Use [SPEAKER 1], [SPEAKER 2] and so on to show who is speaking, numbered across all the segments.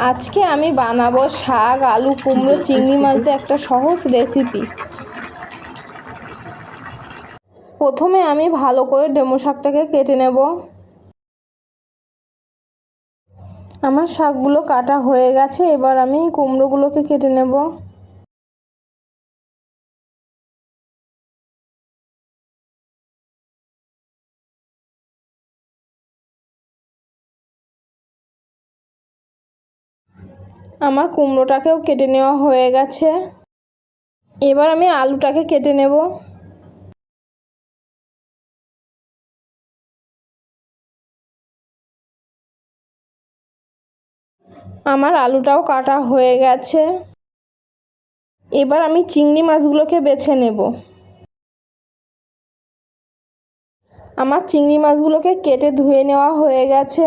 [SPEAKER 1] আজকে আমি বানাবো শাক, আলু, কুমড়ো, চিংড়ি মাছ দিয়ে একটা সহজ রেসিপি। প্রথমে আমি ভালো করে ডেমো শাকটাকে কেটে নেব। আমার শাকগুলো কাটা হয়ে গেছে, এবার আমি কুমড়োগুলোকে কেটে নেব। আমার কুমড়োটাকেও কেটে নেওয়া হয়ে গেছে, এবার আমি আলুটাকে কেটে নেব। আমার আলুটাও কাটা হয়ে গেছে, এবার আমি চিংড়ি মাছগুলোকে বেছে নেব। আমার চিংড়ি মাছগুলোকে কেটে ধুয়ে নেওয়া হয়ে গেছে।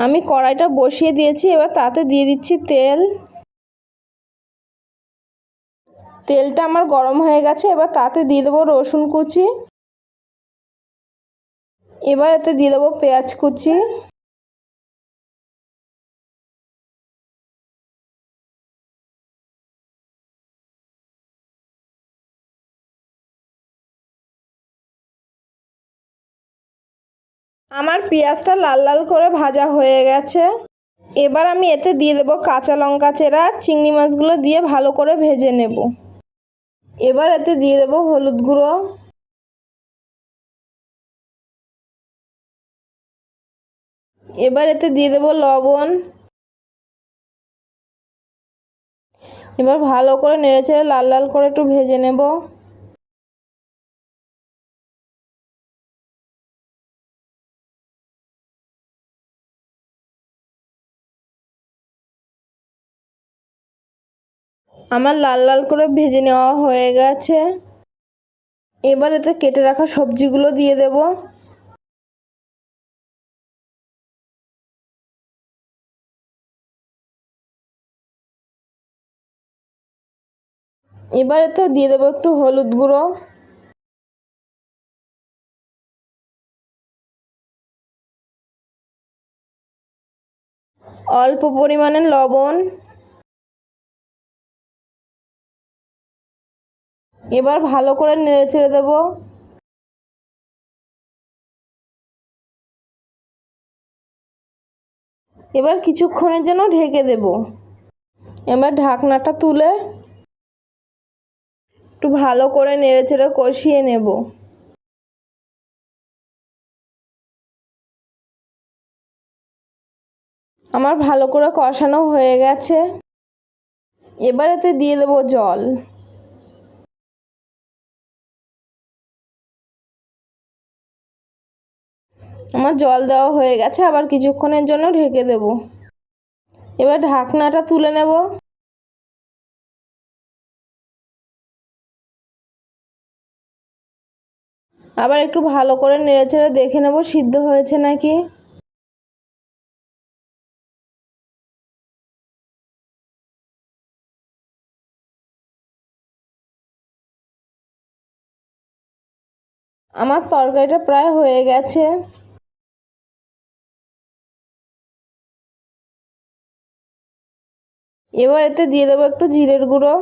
[SPEAKER 1] আমি কড়াইটা বসিয়ে দিয়েছি, এবার তাতে দিয়ে দিচ্ছি তেল। তেলটা আমার গরম হয়ে গেছে, এবার তাতে দিয়ে দেবো রসুন কুচি। এবার এতে দিয়ে দেবো পেঁয়াজ কুচি। আমার পেঁয়াজটা লাল লাল করে ভাজা হয়ে গেছে, এবার আমি এতে দিয়ে দেবো কাঁচা লঙ্কা চেরা। চিংড়ি মাছগুলো দিয়ে ভালো করে ভেজে নেব। এবার এতে দিয়ে দেবো হলুদ গুঁড়ো, এবার এতে দিয়ে দেবো লবণ। এবার ভালো করে নেড়েচেড়ে লাল লাল করে একটু ভেজে নেব। আমার লাল লাল করে ভেজে নেওয়া হয়ে গেছে, এবার এতে কেটে রাখা সবজিগুলো দিয়ে দেব। এবার এতে দিয়ে দেবো একটু হলুদ গুঁড়ো, অল্প পরিমাণে লবণ। এবার ভালো করে নেড়েচেড়ে দেব। এবার কিছুক্ষণের জন্য ঢেকে দেব। এবার ঢাকনাটা তুলে একটু ভালো করে নেড়েচেড়ে কষিয়ে নেব। আমার ভালো করে কষানো হয়ে গেছে, এবার এতে দিয়ে দেব জল। আমার জল দেওয়া হয়ে গেছে, আবার কিছুক্ষণের জন্য ঢেকে দেব। এবার ঢাকনাটা তুলে নেব। আবার একটু ভালো করে নেড়েচেড়ে দেখে নেব সিদ্ধ হয়েছে নাকি। আমার তরকারিটা প্রায় হয়ে গেছে। এবার এতে দিয়ে দেবো একটু জিরের গুঁড়ো।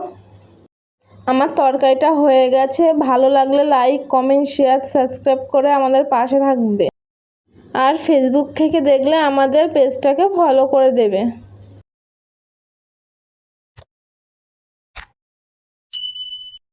[SPEAKER 1] আমার তরকারিটা হয়ে গেছে। ভালো লাগলে লাইক, কমেন্ট, শেয়ার, সাবস্ক্রাইব করে আমাদের পাশে থাকবে। আর ফেসবুক থেকে দেখলে আমাদের পেজটাকে ফলো করে দেবে।